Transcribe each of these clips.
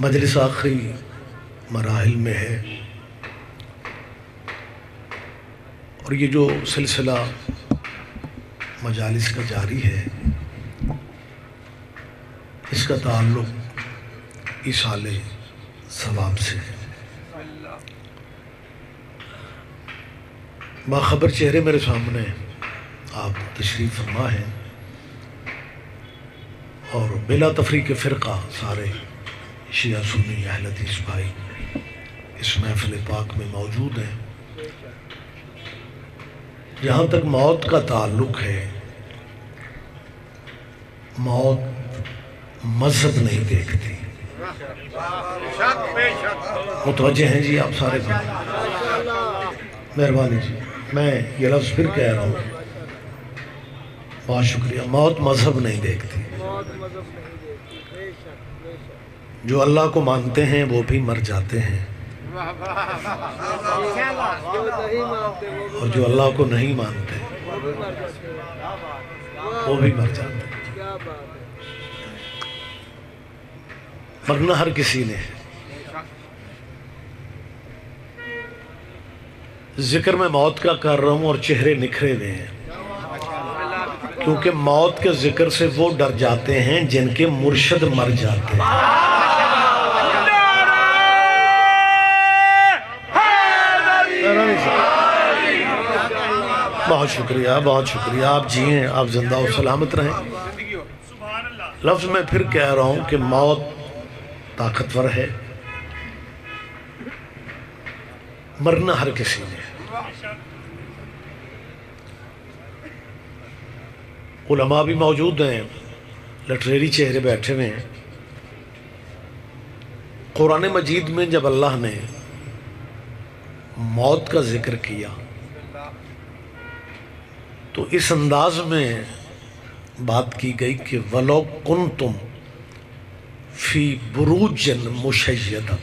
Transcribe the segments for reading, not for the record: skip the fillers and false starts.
مجلس آخری مراحل میں ہے، اور یہ جو سلسلہ مجالس کا جاری ہے اس کا تعلق ایصال ثواب سے ہے۔ باخبر چہرے میرے سامنے آپ تشریف فرما ہیں، اور بلا تفریق فرقہ سارے شیعہ سنی اہل حدیث بھائی اس محفل پاک میں موجود ہیں۔ جہاں تک موت کا تعلق ہے، موت مذہب نہیں دیکھتی۔ متوجہ ہیں جی آپ سارے بھائی؟ مہربانی جی، میں یہ لفظ پھر کہہ رہا ہوں، بہت شکریہ۔ موت مذہب نہیں دیکھتی۔ جو اللہ کو مانتے ہیں وہ بھی مر جاتے ہیں، اور جو اللہ کو نہیں مانتے وہ بھی مر جاتے ہیں۔ مرنا ہر کسی نے۔ ذکر میں موت کا کر رہا ہوں اور چہرے نکھرے ہوئے ہیں، کیونکہ موت کے ذکر سے وہ ڈر جاتے ہیں جن کے مرشد مر جاتے ہیں۔ بہت شکریہ، بہت شکریہ۔ آپ جئیں، آپ زندہ و سلامت رہیں۔ لفظ میں پھر کہہ رہا ہوں کہ موت طاقتور ہے، مرنا ہر کسی نے۔ علماء بھی موجود ہیں، لٹریری چہرے بیٹھے ہوئے ہیں۔ قرآن مجید میں جب اللہ نے موت کا ذکر کیا تو اس انداز میں بات کی گئی کہ وَلَوْ كُنْتُمْ فِي بُرُوجٍ مُشَيَّدَةٍ۔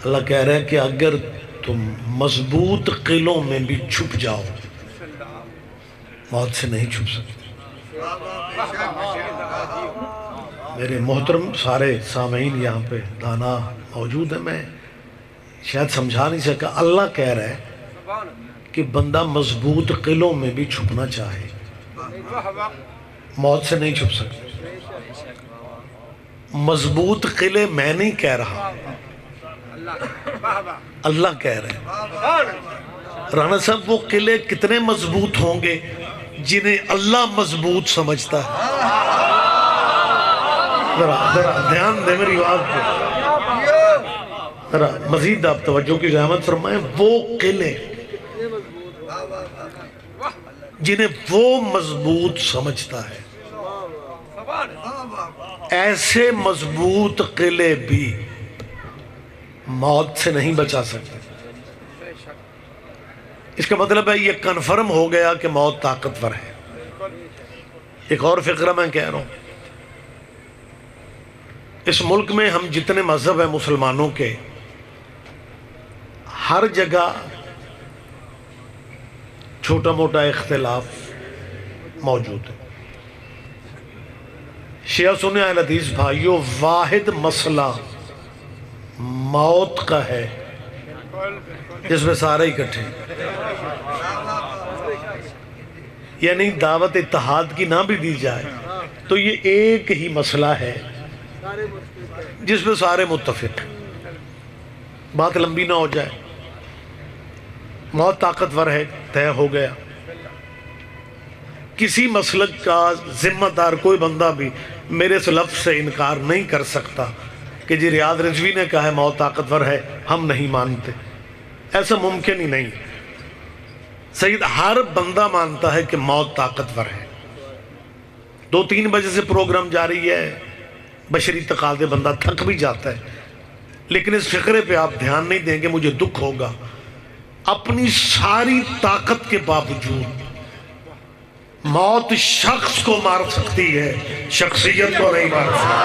اللہ کہہ رہا ہے کہ اگر تم مضبوط قلعوں میں بھی چھپ جاؤ، موت سے نہیں چھپ سکتے۔ میرے محترم سارے سامعین یہاں پہ دانا موجود ہیں، میں شاید سمجھا نہیں سکا۔ اللہ کہہ رہا ہے کہ بندہ مضبوط قلعوں میں بھی چھپنا چاہے، موت سے نہیں چھپ سکتا۔ مضبوط قلعے میں نہیں کہہ رہا، اللہ کہہ رہے ہیں۔ رانا صاحب وہ قلعے کتنے مضبوط ہوں گے جنہیں اللہ مضبوط سمجھتا ہے؟ ذرا دھیان دیں میری بات پہ، ذرا مزید آپ توجہ کی زحمت فرمائیں۔ وہ قلعے جنہیں وہ مضبوط سمجھتا ہے، ایسے مضبوط قلعے بھی موت سے نہیں بچا سکتے۔ اس کا مطلب ہے یہ کنفرم ہو گیا کہ موت طاقتور ہے۔ ایک اور فقرہ میں کہہ رہا ہوں، اس ملک میں ہم جتنے مذہب ہیں مسلمانوں کے، ہر جگہ چھوٹا موٹا اختلاف موجود ہے۔ شیعہ سنی اہل حدیث بھائیوں، واحد مسئلہ موت کا ہے جس میں سارے اکٹھے، یعنی دعوت اتحاد کی نہ بھی دی جائے تو یہ ایک ہی مسئلہ ہے جس میں سارے متفق۔ بات لمبی نہ ہو جائے، موت طاقتور ہے، طے ہو گیا۔ کسی مسلک کا ذمہ دار کوئی بندہ بھی میرے اس لفظ سے انکار نہیں کر سکتا کہ جی ریاض رضوی نے کہا ہے موت طاقتور ہے، ہم نہیں مانتے، ایسا ممکن ہی نہیں۔ سید ہر بندہ مانتا ہے کہ موت طاقتور ہے۔ 2-3 بجے سے پروگرام جاری ہے، بشری تقاضے، بندہ تھک بھی جاتا ہے، لیکن اس فقرے پہ آپ دھیان نہیں دیں گے، مجھے دکھ ہوگا۔ اپنی ساری طاقت کے باوجود موت شخص کو مار سکتی ہے، شخصیت کو نہیں مار سکتی۔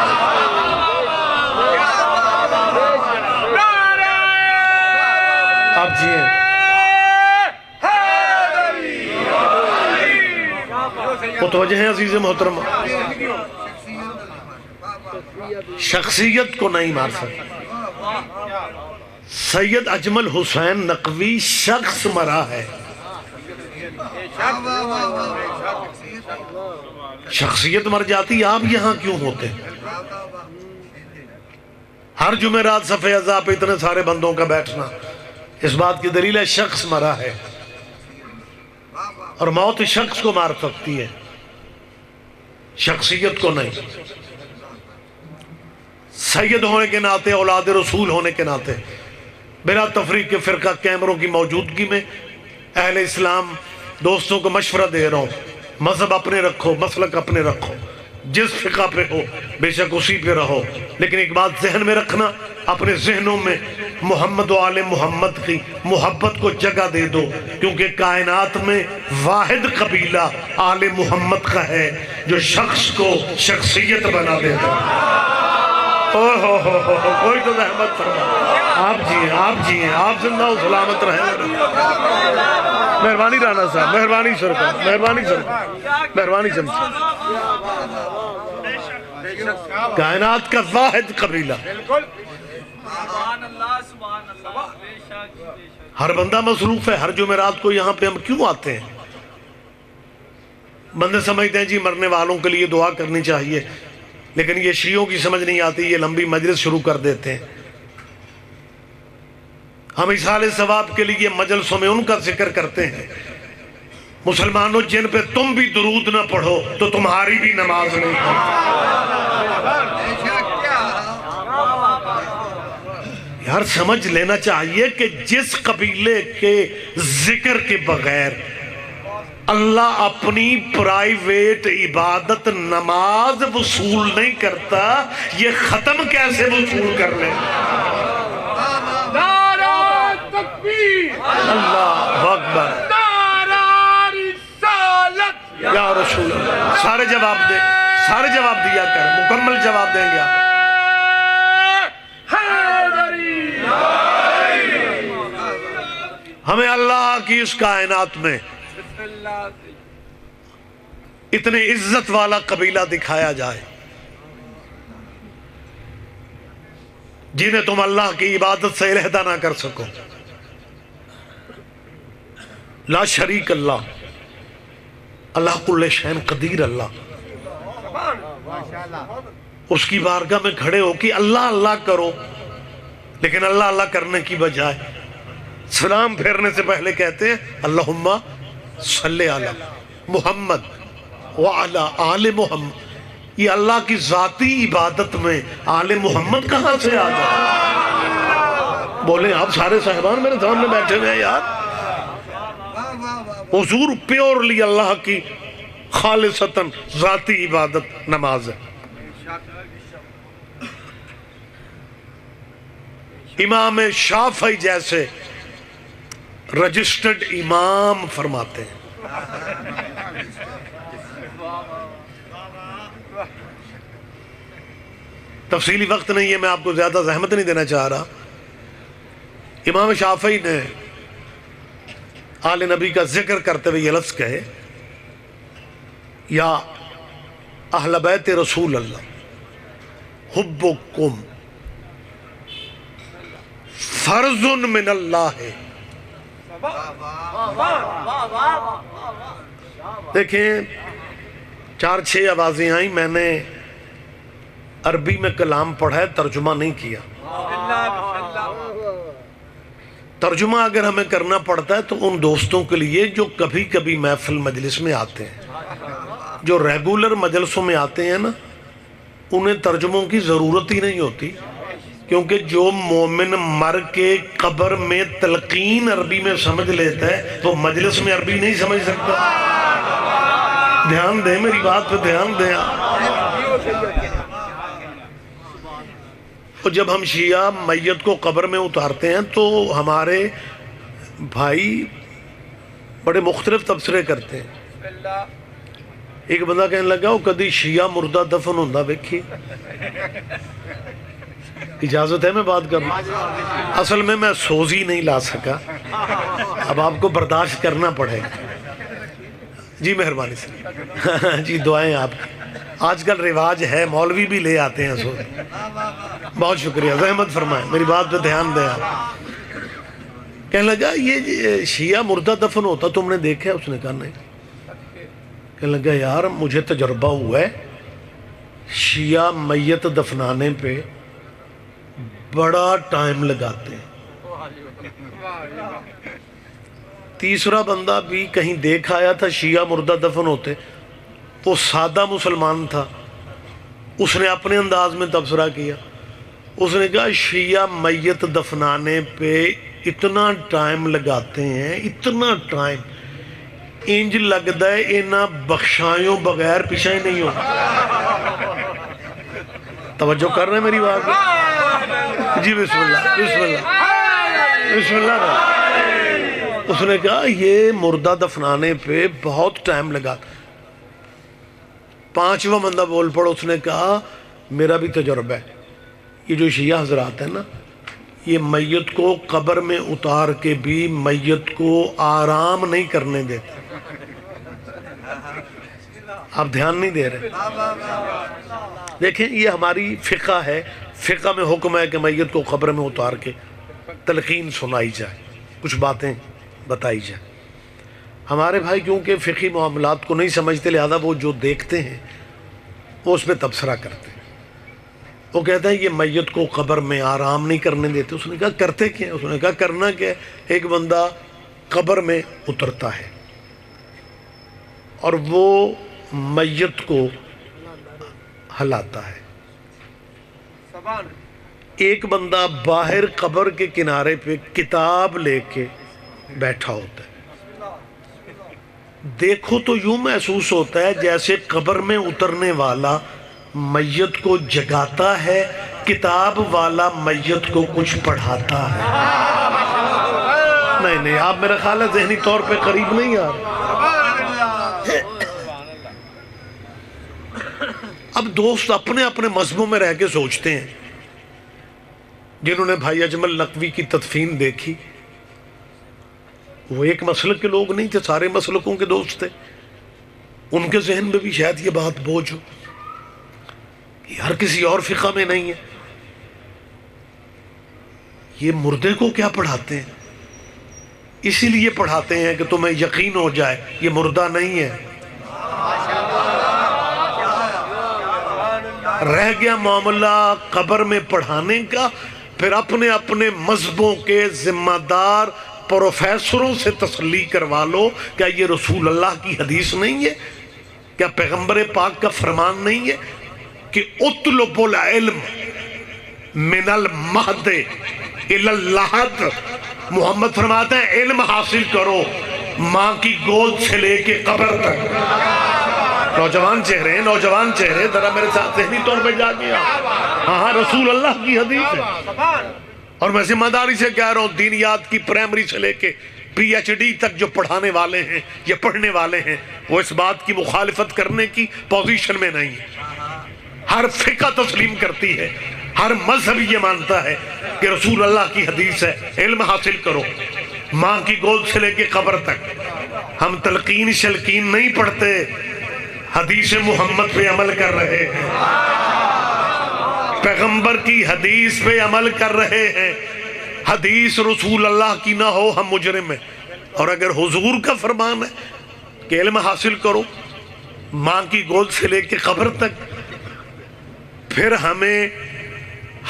آپ جی ہیں، متوجہ ہیں عزیز محترم؟ شخصیت کو نہیں مار سکتا۔ سید اجمل حسین نقوی شخص مرا ہے، شخصیت مر جاتی، آپ یہاں کیوں ہوتے؟ ہر جمعرات صفحہ اعضاء پہ اتنے سارے بندوں کا بیٹھنا اس بات کی دلیل ہے شخص مرا ہے، اور موت شخص کو مار سکتی ہے، شخصیت کو نہیں۔ سید ہونے کے ناطے، اولاد رسول ہونے کے ناطے، بلا تفریق کے فرقہ کیمروں کی موجودگی میں اہل اسلام دوستوں کو مشورہ دے رہا ہوں، مذہب اپنے رکھو، مسلک اپنے رکھو، جس فقہ پہ ہو بے شک اسی پہ رہو، لیکن ایک بات ذہن میں رکھنا، اپنے ذہنوں میں محمد و آل محمد کی محبت کو جگہ دے دو، کیونکہ کائنات میں واحد قبیلہ آل محمد کا ہے جو شخص کو شخصیت بنا دیتا۔ کوئی تو رحمت فرما، آپ جیئے، آپ جیئے، آپ زندہ و سلامت رہیں۔ مہربانی رانا صاحب، مہربانی سرکار، مہربانی سرکار، مہربانی سمجھ۔ کائنات کا واحد قبیلہ، ہر بندہ مصروف ہے، ہر جمعرات کو یہاں پہ ہم کیوں آتے ہیں؟ بندے سمجھتے ہیں جی مرنے والوں کے لیے دعا کرنی چاہیے، لیکن یہ شیعوں کی سمجھ نہیں آتی، یہ لمبی مجلس شروع کر دیتے ہیں۔ ہم اصحال ثواب کے لیے مجلسوں میں ان کا ذکر کرتے ہیں، مسلمانوں جن پہ تم بھی درود نہ پڑھو تو تمہاری بھی نماز نہیں پڑھو۔ یار سمجھ لینا چاہیے کہ جس قبیلے کے ذکر کے بغیر اللہ اپنی پرائیویٹ عبادت نماز وصول نہیں کرتا، یہ ختم کیسے وصول کر لیں؟ نعرہ تکبیر، اللہ اکبر، نعرہ رسالت، یا رسول اللہ۔ سارے جواب دیں، سارے جواب دیا کر، مکمل جواب دیں گے آپ۔ حیدری، ہمیں اللہ کی اس کائنات میں اتنے عزت والا قبیلہ دکھایا جائے جنہیں تم اللہ کی عبادت سے علیحدہ نہ کر سکو۔ لا شریک اللہ، اللہ کل شیء قدیر اللہ، اس کی بارگاہ میں کھڑے ہو کہ اللہ اللہ کرو، لیکن اللہ اللہ کرنے کی بجائے سلام پھیرنے سے پہلے کہتے ہیں اللہم صلی علی محمد وعلی آل محمد۔ یہ اللہ کی ذاتی عبادت میں آل محمد کہاں سے آ گیا؟ بولیں آپ سارے صاحبان میرے سامنے بیٹھے ہوئے ہیں یار، حضور پیورلی اللہ کی خالصتاً ذاتی عبادت نماز ہے۔ امام شافعی جیسے رجسٹرڈ امام فرماتے ہیں، تفصیلی وقت نہیں ہے، میں آپ کو زیادہ زحمت نہیں دینا چاہ رہا۔ امام شافعی نے آل نبی کا ذکر کرتے ہوئے یہ لفظ کہے، یا اہل بیت رسول اللہ حبکم فرض من اللہ ہے۔ دیکھیں 4-6 آوازیں آئیں، میں نے عربی میں کلام پڑھا ہے، ترجمہ نہیں کیا۔ ترجمہ اگر ہمیں کرنا پڑتا ہے تو ان دوستوں کے لیے جو کبھی کبھی محفل مجلس میں آتے ہیں، جو ریگولر مجلسوں میں آتے ہیں نا، انہیں ترجموں کی ضرورت ہی نہیں ہوتی، کیونکہ جو مومن مر کے قبر میں تلقین عربی میں سمجھ لیتا ہے وہ مجلس میں عربی نہیں سمجھ سکتا۔ دھیان دیں، میری بات پہ دھیان دیں۔ اور جب ہم شیعہ میت کو قبر میں اتارتے ہیں تو ہمارے بھائی بڑے مختلف تبصرے کرتے ہیں۔ ایک بندہ کہنے لگا وہ کدی شیعہ مردہ دفن ہوندہ دیکھی؟ اجازت ہے میں بات کروں؟ اصل میں سوزی نہیں لا سکا، اب آپ کو برداشت کرنا پڑے گا۔ جی مہربانی سے جی دعائیں آپ آج کل رواج ہے، مولوی بھی لے آتے ہیں سو۔ بہت شکریہ، زحمت فرمائیں، میری بات پہ دھیان دیں آپ۔ کہنے لگا یہ شیعہ مردہ دفن ہوتا تم نے دیکھا ہے؟ اس نے کہا نہیں۔ کہنے لگا یار مجھے تجربہ ہوا ہے، شیعہ میت دفنانے پہ بڑا ٹائم لگاتے ہیں۔ تیسرا بندہ بھی کہیں دیکھ آیا تھا شیعہ مردہ دفن ہوتے، وہ سادہ مسلمان تھا، اس نے اپنے انداز میں تبصرہ کیا۔ اس نے کہا شیعہ میت دفنانے پہ اتنا ٹائم لگاتے ہیں، اتنا ٹائم، انج لگتا ہے انہاں بخشایوں بغیر پیچھے ہی نہیں ہو۔ توجہ کر رہے ہیں میری بات میں؟ جی بسم اللہ بسم اللہ بسم اللہ۔ اس نے کہا یہ مردہ دفنانے پہ بہت ٹائم لگا۔ پانچواں بندہ بول پڑا، اس نے کہا میرا بھی تجربہ ہے، یہ جو شیعہ حضرات ہیں نا، یہ میت کو قبر میں اتار کے بھی میت کو آرام نہیں کرنے دیتے۔ آپ دھیان نہیں دے رہے۔ دیکھیں یہ ہماری فقہ ہے، فقہ میں حکم ہے کہ میت کو قبر میں اتار کے تلقین سنائی جائے، کچھ باتیں بتائی جائے۔ ہمارے بھائی کیونکہ فقہی معاملات کو نہیں سمجھتے، لہذا وہ جو دیکھتے ہیں وہ اس پہ تبصرہ کرتے ہیں۔ وہ کہتا ہے یہ میت کو قبر میں آرام نہیں کرنے دیتے۔ اس نے کہا کرتے کیا؟ اس نے کہا کرنا کیا؟ ایک بندہ قبر میں اترتا ہے اور وہ میت کو ہلاتا ہے۔ ایک بندہ باہر قبر کے کنارے پہ کتاب لے کے بیٹھا ہوتا ہے۔ دیکھو تو یوں محسوس ہوتا ہے جیسے قبر میں اترنے والا میت کو جگاتا ہے، کتاب والا میت کو کچھ پڑھاتا ہے۔ نہیں آپ میرا خیال ہے ذہنی طور پہ قریب نہیں آ رہے۔ اب دوست اپنے اپنے مذہبوں میں رہ کے سوچتے ہیں۔ جنہوں نے بھائی اجمل نقوی کی تدفین دیکھی، وہ ایک مسلک کے لوگ نہیں تھے، سارے مسلکوں کے دوست تھے۔ ان کے ذہن میں بھی شاید یہ بات بوجھ ہو، یہ ہر کسی اور فقہ میں نہیں ہے۔ یہ مردے کو کیا پڑھاتے ہیں؟ اسی لیے پڑھاتے ہیں کہ تمہیں یقین ہو جائے یہ مردہ نہیں ہے۔ رہ گیا معاملہ قبر میں پڑھانے کا، پھر اپنے اپنے مذہبوں کے ذمہ دار پروفیسروں سے تسلی کروا لو، کیا یہ رسول اللہ کی حدیث نہیں ہے؟ کیا پیغمبر پاک کا فرمان نہیں ہے کہ اطلب العلم من المہد الی اللحد؟ محمد فرماتے ہیں علم حاصل کرو ماں کی گود سے لے کے قبر تک۔ نوجوان چہرے ذرا میرے ساتھ ذہنی طور پہ جا گیا۔ ہاں رسول اللہ کی حدیث ہے، اور میں ذمہ داری سے کہہ رہا ہوں، دینیات کی پرائمری سے لے کے پی ایچ ڈی تک جو پڑھانے والے ہیں یا پڑھنے والے ہیں، وہ اس بات کی مخالفت کرنے کی پوزیشن میں نہیں ہے۔ ہر فقہ تسلیم کرتی ہے، ہر مذہب یہ مانتا ہے کہ رسول اللہ کی حدیث ہے، علم حاصل کرو ماں کی گود سے لے کے قبر تک۔ ہم تلقین شلقین نہیں پڑھتے، حدیث محمد پہ عمل کر رہے ہیں، پیغمبر کی حدیث پہ عمل کر رہے ہیں۔ حدیث رسول اللہ کی نہ ہو ہم مجرم ہیں، اور اگر حضور کا فرمان ہے کہ علم حاصل کرو ماں کی گود سے لے کے قبر تک، پھر ہمیں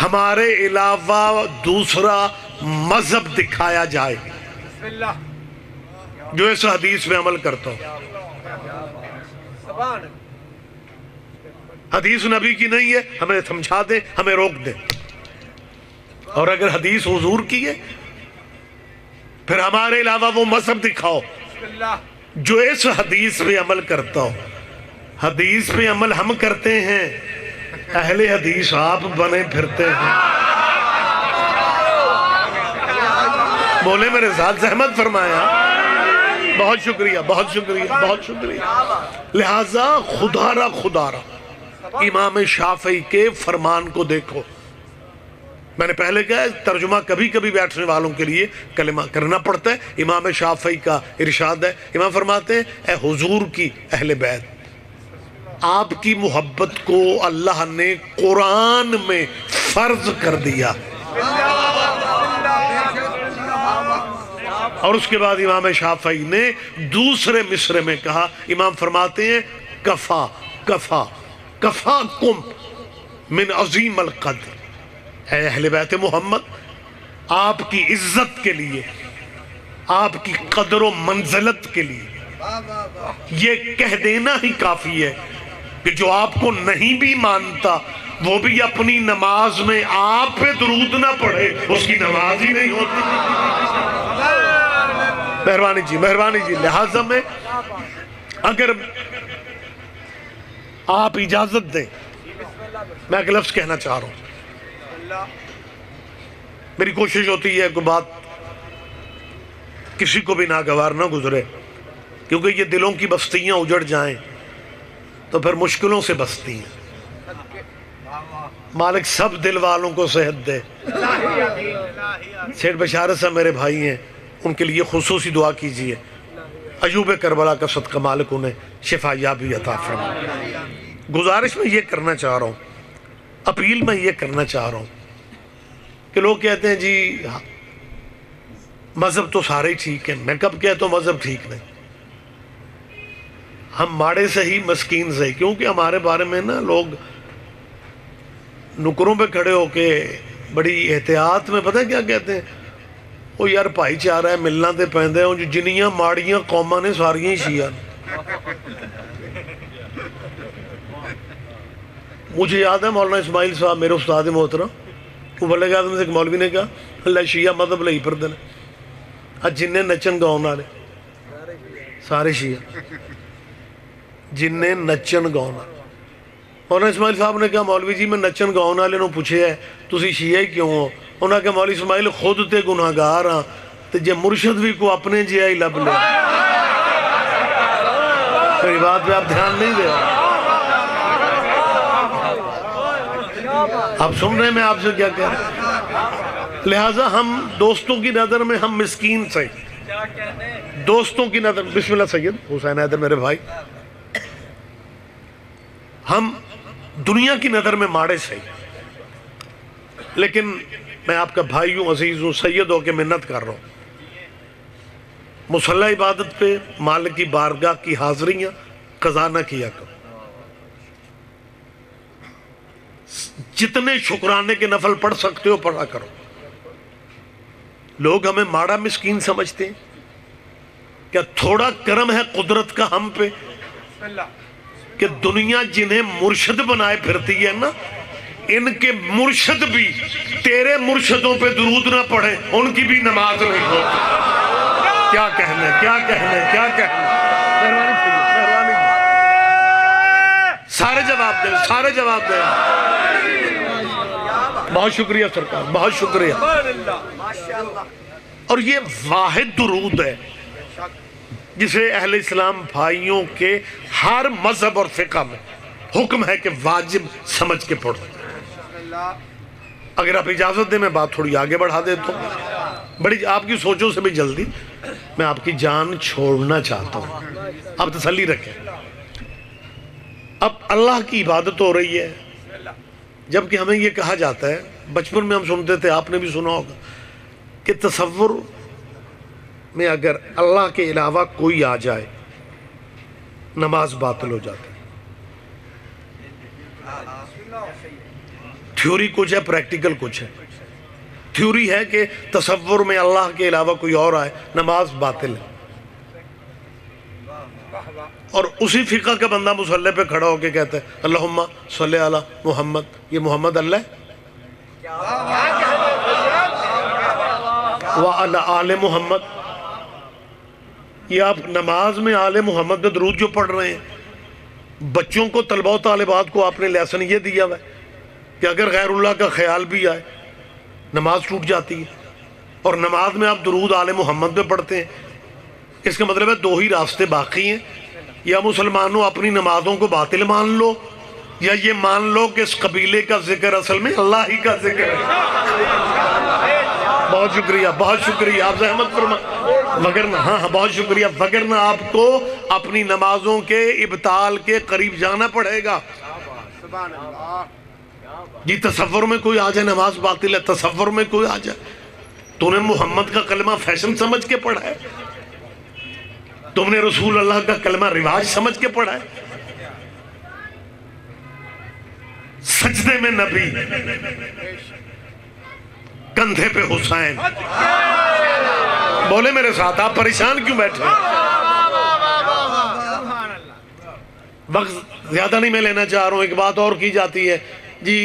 ہمارے علاوہ دوسرا مذہب دکھایا جائے جو اس حدیث پہ عمل کرتا ہو۔ حدیث نبی کی نہیں ہے، ہمیں سمجھا دے، ہمیں روک دے، اور اگر حدیث حضور کی ہے پھر ہمارے علاوہ وہ مذہب دکھاؤ جو اس حدیث پہ عمل کرتا ہو۔ حدیث پہ عمل ہم کرتے ہیں، اہل حدیث آپ بنے پھرتے ہیں۔ بولے میرے ساتھ، زحمت فرمایا، بہت شکریہ بہت شکریہ بہت شکریہ۔ لہٰذا خدا را امام شافعی کے فرمان کو دیکھو۔ میں نے پہلے کہا ترجمہ کبھی کبھی بیٹھنے والوں کے لیے کلمہ کرنا پڑتا ہے۔ امام شافعی کا ارشاد ہے، امام فرماتے ہیں اے حضور کی اہل بیت، آپ کی محبت کو اللہ نے قرآن میں فرض کر دیا. اور اس کے بعد امام شافعی نے دوسرے مصرے میں کہا، امام فرماتے ہیں کفا کفا کفاکم من عظیم القدر. اے اہل بیت محمد، آپ کی عزت کے لیے، آپ کی قدر و منزلت کے لیے یہ کہہ دینا ہی کافی ہے کہ جو آپ کو نہیں بھی مانتا وہ بھی اپنی نماز میں آپ پہ درود نہ پڑھے، اس کی نماز ہی نہیں ہوتی. مہربانی جی. لہذا میں اگر آپ اجازت دیں، میں ایک لفظ کہنا چاہ رہا ہوں. میری کوشش ہوتی ہے کہ بات کسی کو بھی ناگوار نہ گزرے، کیونکہ یہ دلوں کی بستیاں اجڑ جائیں تو پھر مشکلوں سے بستی ہیں. مالک سب دل والوں کو صحت دے. سیٹھ بشارت صاحب میرے بھائی ہیں، ان کے لیے خصوصی دعا کیجئے. ایوب کربلا کا صدقہ مالک انہیں شفا یابی عطا فرمائے. گزارش میں یہ کرنا چاہ رہا ہوں، اپیل میں یہ کرنا چاہ رہا ہوں کہ لوگ کہتے ہیں جی مذہب تو سارے ٹھیک ہیں. میں کب کہتا ہوں مذہب ٹھیک نہیں؟ ہم ماڑے سے ہی مسکین سے ہی، کیونکہ ہمارے بارے میں نا لوگ نکروں پہ کھڑے ہو کے بڑی احتیاط میں پتہ کیا کہتے ہیں، وہ یار بھائی چارہ ہے، ملنا دے پہندے ہیں، جو جنیاں ماڑیاں قوماں نے ساریاں ہی شیعہ. مجھے یاد ہے مولانا اسماعیل صاحب میرے استاد محترم، وہ بلے گا میں سے ایک مولوی نے کہا اللہ شیعہ مذہب لئی پر دن جنہیں نچن گاؤں والے سارے شیعہ، جنہیں نچن گاؤں والے. مولانا اسماعیل صاحب نے کہا مولوی جی میں نچن گاؤں والے نو پوچھے ہے تسی شیعہ ہی کیوں ہو؟ انہوں نے کہا مولوی اسماعیل خود تے گناہگار ہاں تے جے مرشد بھی کو اپنے جہا ہی لب لے. میری بات پہ آپ دھیان نہیں دے. آپ سن رہے ہیں میں آپ سے کیا کہہ رہا ہوں؟ لہٰذا ہم دوستوں کی نظر میں ہم مسکین سے، دوستوں کی نظر، بسم اللہ سید حسین حیدر میرے بھائی، ہم دنیا کی نظر میں ماڑے سے، لیکن میں آپ کا بھائی ہوں، عزیز ہوں، سید ہو کے منت کر رہا ہوں. مصلی عبادت پہ مالک کی بارگاہ کی حاضریاں قضا نہ کیا کرو. جتنے شکرانے کے نفل پڑھ سکتے ہو پڑھا کرو. لوگ ہمیں ماڑا مسکین سمجھتے ہیں. کیا تھوڑا کرم ہے قدرت کا ہم پہ کہ دنیا جنہیں مرشد بنائے پھرتی ہے نا، ان کے مرشد بھی تیرے مرشدوں پہ درود نہ پڑھیں، ان کی بھی نماز نہیں ہوتی. کیا کہنے کیا کہنے کیا کہنے. مہربانی سارے جواب دیں، سارے جواب دیں. بہت شکریہ سرکار، بہت شکریہ. اور یہ واحد درود ہے جسے اہل اسلام بھائیوں کے ہر مذہب اور فقہ میں حکم ہے کہ واجب سمجھ کے پڑھو. اگر آپ اجازت دیں میں بات تھوڑی آگے بڑھا دیتا ہوں. بڑی آپ کی سوچوں سے بھی جلدی میں آپ کی جان چھوڑنا چاہتا ہوں، آپ تسلی رکھیں. اب اللہ کی عبادت ہو رہی ہے، جبکہ ہمیں یہ کہا جاتا ہے، بچپن میں ہم سنتے تھے، آپ نے بھی سنا ہوگا، کہ تصور میں اگر اللہ کے علاوہ کوئی آ جائے نماز باطل ہو جاتی. تھیوری کچھ ہے، پریکٹیکل کچھ ہے. تھیوری ہے کہ تصور میں اللہ کے علاوہ کوئی اور آئے نماز باطل ہے، اور اسی فقہ کا بندہ مصلی پہ کھڑا ہو کے کہتا ہے اللہم صلی علی محمد، یہ محمد اللہ ہے وعلی آل محمد. یہ آپ نماز میں آل محمد پہ درود جو پڑھ رہے ہیں، بچوں کو طلبہ و طالبات کو آپ نے لیسن یہ دیا ہوا ہے کہ اگر غیر اللہ کا خیال بھی آئے نماز ٹوٹ جاتی ہے. اور نماز میں آپ درود آل محمد پہ پڑھتے ہیں. اس کا مطلب ہے دو ہی راستے باقی ہیں، یا مسلمانوں اپنی نمازوں کو باطل مان لو، یا یہ مان لو کہ اس قبیلے کا ذکر اصل میں اللہ ہی کا ذکر ہے. بہت شکریہ، بہت شکریہ، آپ زحمت فرما، وگرنہ ہاں بہت شکریہ، وگرنہ آپ کو اپنی نمازوں کے ابطال کے قریب جانا پڑے گا۔ جی تصور میں کوئی آ جائے نماز باطل ہے، تصور میں کوئی آ جائے، تو نے محمد کا کلمہ فیشن سمجھ کے پڑھا ہے، تم نے رسول اللہ کا کلمہ رواج سمجھ کے پڑھا ہے۔ سجدے میں نبی، کندھے پہ حسین، بولے میرے ساتھ، آپ پریشان کیوں بیٹھے ہیں؟ وقت زیادہ نہیں میں لینا چاہ رہا ہوں، ایک بات اور کی جاتی ہے جی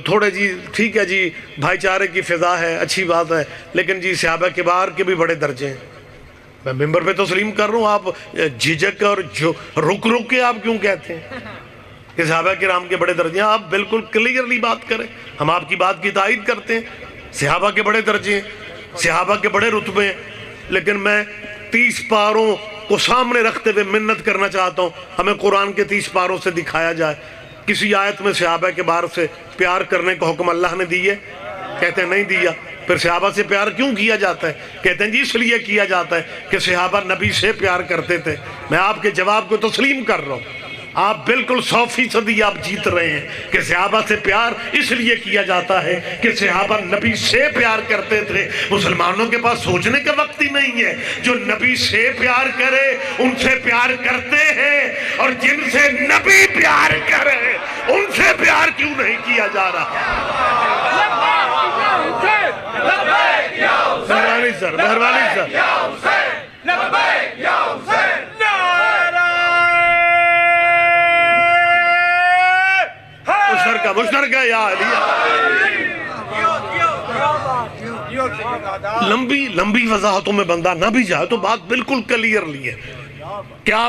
تھوڑے جی ٹھیک ہے جی بھائی چارے کی فضا ہے، اچھی بات ہے، لیکن جی صحابہ کبار کے بھی بڑے درجے ہیں۔ میں ممبر پہ تسلیم کر رہا ہوں، آپ جھجک اور جو رک کے آپ کیوں کہتے ہیں کہ صحابہ کرام کے بڑے درجے ہیں؟ آپ بالکل کلیئرلی بات کریں، ہم آپ کی بات کی تائید کرتے ہیں، صحابہ کے بڑے درجے ہیں، صحابہ کے بڑے رتبے ہیں، لیکن میں 30 پاروں کو سامنے رکھتے ہوئے منت کرنا چاہتا ہوں، ہمیں قرآن کے 30 پاروں سے دکھایا جائے کسی آیت میں صحابہ کے بارے سے پیار کرنے کا حکم اللہ نے دیے؟ کہتے ہیں نہیں دیا۔ پھر صحابہ سے پیار کیوں کیا جاتا ہے؟ کہتے ہیں جی اس لیے کیا جاتا ہے کہ صحابہ نبی سے پیار کرتے تھے۔ میں آپ کے جواب کو تسلیم کر رہا ہوں، آپ بالکل 100% آپ جیت رہے ہیں کہ صحابہ سے پیار اس لیے کیا جاتا ہے کہ صحابہ نبی سے پیار کرتے تھے۔ مسلمانوں کے پاس سوچنے کا وقت ہی نہیں ہے، جو نبی سے پیار کرے ان سے پیار کرتے ہیں، اور جن سے نبی پیار کرے ان سے پیار کیوں نہیں کیا جا رہا؟ مہربانی سر، مہربانی سر، مشترکہ یا علیہ۔ لمبی وضاحتوں میں بندہ نہ بھی جائے تو بات بالکل کلیئرلی ہے۔ کیا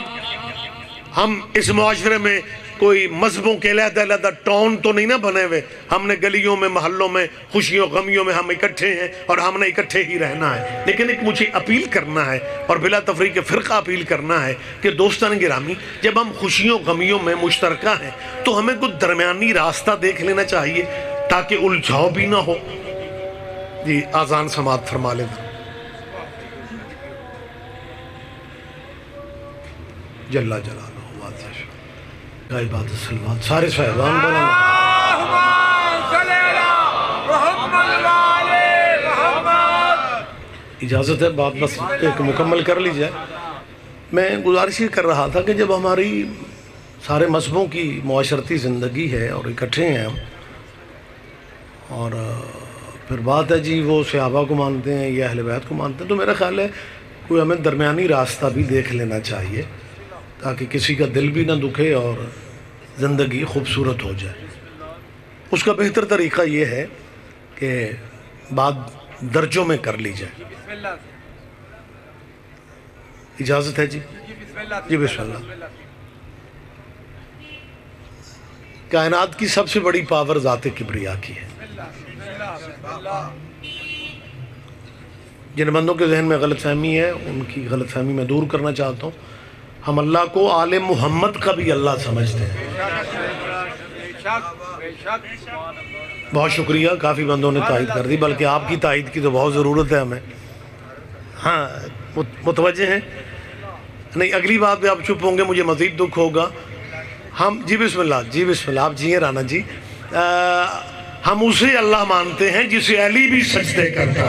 ہم اس معاشرے میں کوئی مذہبوں کے علیحدہ ٹون تو نہیں نہ بنے ہوئے؟ ہم نے گلیوں میں محلوں میں خوشیوں غمیوں میں ہم اکٹھے ہیں اور ہم نے اکٹھے ہی رہنا ہے، لیکن ایک مجھے اپیل کرنا ہے اور بلا تفریق فرقہ اپیل کرنا ہے کہ دوستان گرامی، جب ہم خوشیوں غمیوں میں مشترکہ ہیں تو ہمیں کچھ درمیانی راستہ دیکھ لینا چاہیے تاکہ الجھاؤ بھی نہ ہو۔ جی آذان سماعت فرما لیں۔ جل جلالہ غائبات السلوات، سارے صاحبان بولیں اجازت ہے بات بس ایک مکمل کر لی جائے۔ میں گزارش یہ کر رہا تھا کہ جب ہماری سارے مذہبوں کی معاشرتی زندگی ہے اور اکٹھے ہیں ہم، اور پھر بات ہے جی وہ صحابہ کو مانتے ہیں یا اہل بیت کو مانتے ہیں، تو میرا خیال ہے کوئی ہمیں درمیانی راستہ بھی دیکھ لینا چاہیے تاکہ کسی کا دل بھی نہ دکھے اور زندگی خوبصورت ہو جائے۔ اس کا بہتر طریقہ یہ ہے کہ بات درجوں میں کر لی جائے۔ اجازت ہے جی؟ جی بسم اللہ۔ کائنات کی سب سے بڑی پاور ذات کبریا کی ہے۔ جن بندوں کے ذہن میں غلط فہمی ہے ان کی غلط فہمی میں دور کرنا چاہتا ہوں۔ ہم اللہ کو آل محمد کا بھی اللہ سمجھتے ہیں۔ بہت شکریہ، کافی بندوں نے تائید کر دی، بلکہ آپ کی تائید کی تو بہت ضرورت ہے ہمیں۔ ہاں متوجہ ہیں؟ نہیں اگلی بات پہ آپ چپ ہوں گے مجھے مزید دکھ ہوگا۔ ہم جی بسم اللہ، جی بسم اللہ، آپ جیئے رانا جی، ہم اسے اللہ مانتے ہیں جسے علی بھی سجدے کرتا ہے۔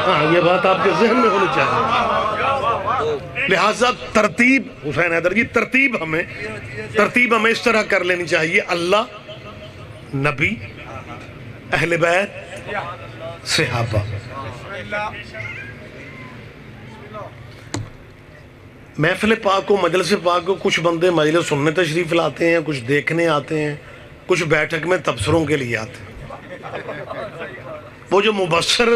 ہاں یہ بات آپ کے ذہن میں ہونی چاہیے۔ لہٰذا ترتیب حسین حیدر جی، ترتیب ہمیں اس طرح کر لینی چاہیے: اللہ، نبی، اہل بیت، صحابہ۔ محفل پاک کو، مجلس پاک کو کچھ بندے مجلس سننے تشریف لاتے ہیں، کچھ دیکھنے آتے ہیں، کچھ بیٹھک میں تبصروں کے لیے آتے ہیں۔ وہ جو مبصر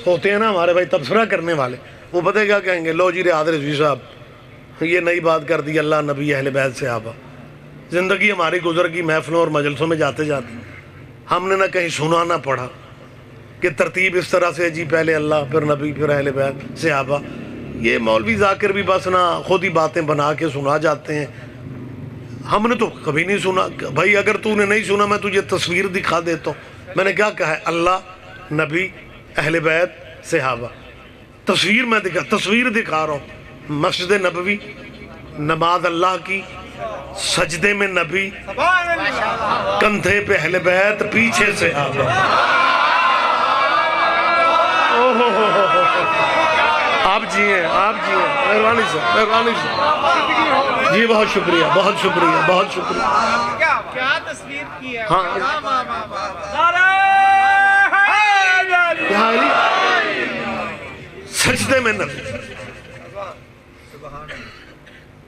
ہوتے ہیں نا ہمارے بھائی تبصرہ کرنے والے، وہ پتہ کیا کہیں گے؟ لو جی ریاض رضوی صاحب یہ نئی بات کر دی، اللہ، نبی، اہل بیت، صحابہ۔ زندگی ہماری گزر گئی محفلوں اور مجلسوں میں جاتے جاتے، ہم نے نہ کہیں سنا نہ پڑھا کہ ترتیب اس طرح سے جی پہلے اللہ، پھر نبی، پھر اہل بیت، صحابہ۔ یہ مولوی ذاکر بھی بس نہ خود ہی باتیں بنا کے سنا جاتے ہیں، ہم نے تو کبھی نہیں سنا۔ بھائی اگر تو نے نہیں سنا میں تجھے تصویر دکھا دیتا ہوں، میں نے کیا کہا ہے؟ اللہ، نبی، اہل بیت، صحابہ. تصویر دکھا رہا ہوں. مسجد نبوی، نماز اللہ کی، سجدے میں نبی، کندھے پہ اہل بیت، پیچھے صحابہ. آپ جی ہیں، آپ جی ہیں. مہربانی سے، مہربانی سے. جی بہت شکریہ، بہت شکریہ، بہت شکریہ. کیا تصویر کی ہے. ہاں سجدے میں نبی.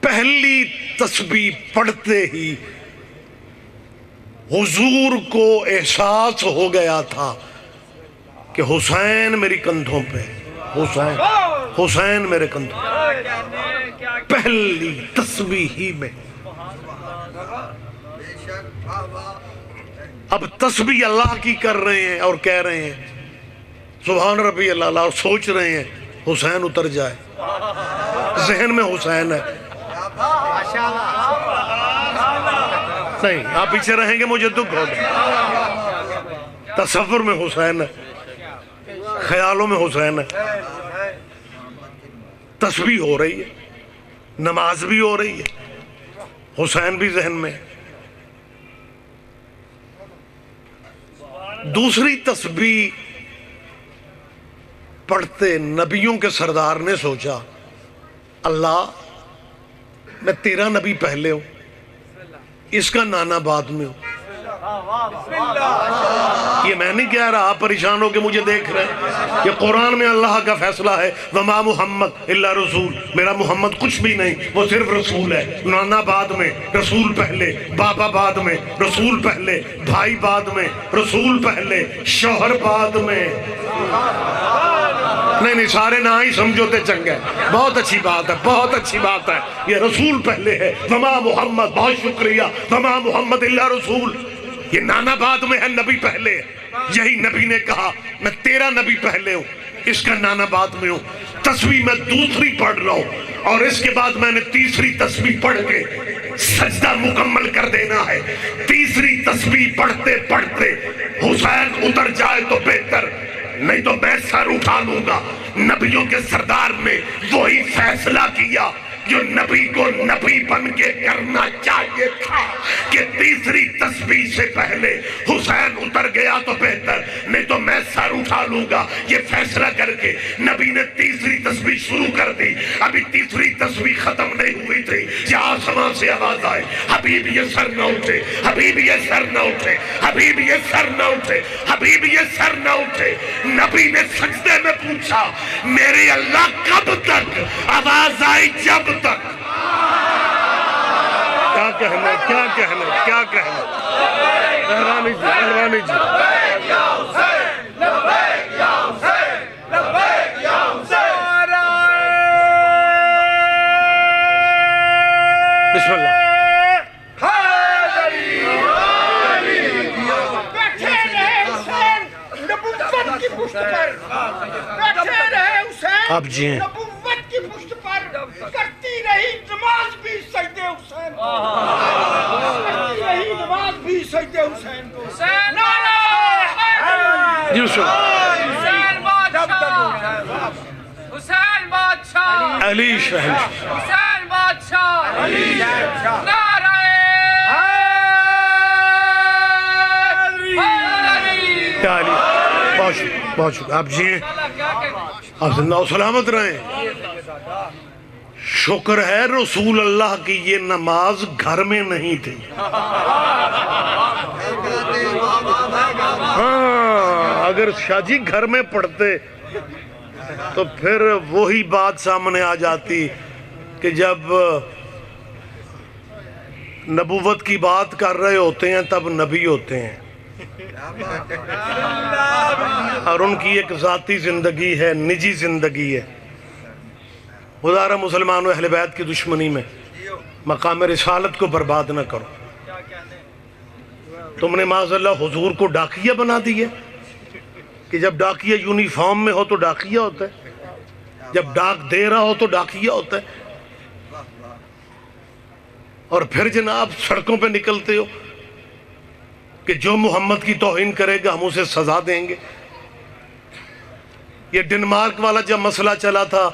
پہلی تسبیح پڑھتے ہی حضور کو احساس ہو گیا تھا کہ حسین میری کندھوں پہ، حسین میرے کندھوں پہ. پہلی تسبیح ہی میں. اب تسبیح اللہ کی کر رہے ہیں اور کہہ رہے ہیں سبحان ربی اللہ، اور سوچ رہے ہیں حسین اتر جائے. ذہن میں حسین ہے. نہیں، آپ پیچھے رہیں گے مجھے دکھ ہوگا. تصور میں حسین ہے، خیالوں میں حسین ہے. تسبیح ہو رہی ہے، نماز بھی ہو رہی ہے، حسین بھی ذہن میں ہے. دوسری تسبیح پڑھتے نبیوں کے سردار نے سوچا اللہ، میں تیرا نبی پہلے ہوں، اس کا نانا بعد میں ہوں. یہ میں نہیں کہہ رہا، آپ پریشان ہو کے مجھے دیکھ رہے ہیں. یہ قرآن میں اللہ کا فیصلہ ہے وما محمد الا رسول. میرا محمد کچھ بھی نہیں، وہ صرف رسول ہے. نانا بعد میں، رسول پہلے. بابا بعد میں، رسول پہلے. بھائی بعد میں، رسول پہلے. شوہر بعد میں. نہیں سارے نہ ہی سمجھوتے چنگے. بہت اچھی بات ہے، بہت اچھی بات ہے. یہ رسول پہلے ہے. وما محمد، بہت شکریہ. وما محمد الا رسول. یہ نانا بعد میں ہے، نبی پہلے ہے. یہی نبی نے کہا میں تیرا نبی پہلے ہوں، اس کا نانا بعد میں ہوں. تسبیح میں دوسری پڑھ رہا ہوں اور اس کے بعد میں نے تیسری تسبیح پڑھ کے سجدہ مکمل کر دینا ہے. تیسری تسبیح پڑھتے پڑھتے حسین اتر جائے تو بہتر، نہیں تو میں سر اٹھا لوں گا. نبیوں کے سردار نے وہی فیصلہ کیا جو نبی کو نبی بن کے کرنا چاہیے تھا کہ تیسری تسبیح سے پہلے حسین اتر گیا تو بہتر، نہیں تو میں سر اٹھا لوں گا. یہ فیصلہ کر کے نبی نے تیسری تسبیح شروع کر دی. ابھی تیسری تسبیح ختم نہیں ہوئی تھی کہ آسمان سے آواز آئے حبیب یہ سر نہ اٹھے، حبیب یہ سر نہ اٹھے، حبیب یہ سر نہ اٹھے، حبیب یہ سر نہ اٹھے. نبی نے سجدے میں پوچھا میرے اللہ کب تک؟ آواز آئی جب تک. کیا کہنا، کیا کہنا، کیا کہنا. مہربانی جی، مہربانی جی. بسم اللہ. آپ جی ہیں. نبوت کی پشت پر کرتی رہی نماز بھی سجدے حسین کو، کرتی رہی نماز بھی سجدے حسین کو. نعرہ حیدر! جی سن. حسین بادشاہ، حسین بادشاہ، علی شہر. حسین بادشاہ، علی شہر. نعرہ حیدر! کیا علی؟ بہت شکریہ، بہت شکریہ. آپ جی ہیں، آپ زندہ و سلامت رہیں. شکر ہے رسول اللہ کی یہ نماز گھر میں نہیں تھی. ہاں اگر شاہ جی گھر میں پڑھتے تو پھر وہی بات سامنے آ جاتی کہ جب نبوت کی بات کر رہے ہوتے ہیں تب نبی ہوتے ہیں اور ان کی ایک ذاتی زندگی ہے، نجی زندگی ہے. خدا را مسلمانوں اہل بیت کی دشمنی میں مقام رسالت کو برباد نہ کرو. تم نے معاذ اللہ حضور کو ڈاکیہ بنا دیا کہ جب ڈاکیہ یونیفارم میں ہو تو ڈاکیہ ہوتا ہے، جب ڈاک دے رہا ہو تو ڈاکیہ ہوتا ہے، اور پھر جناب سڑکوں پہ نکلتے ہو کہ جو محمد کی توہین کرے گا ہم اسے سزا دیں گے۔ یہ ڈنمارک والا جب مسئلہ چلا تھا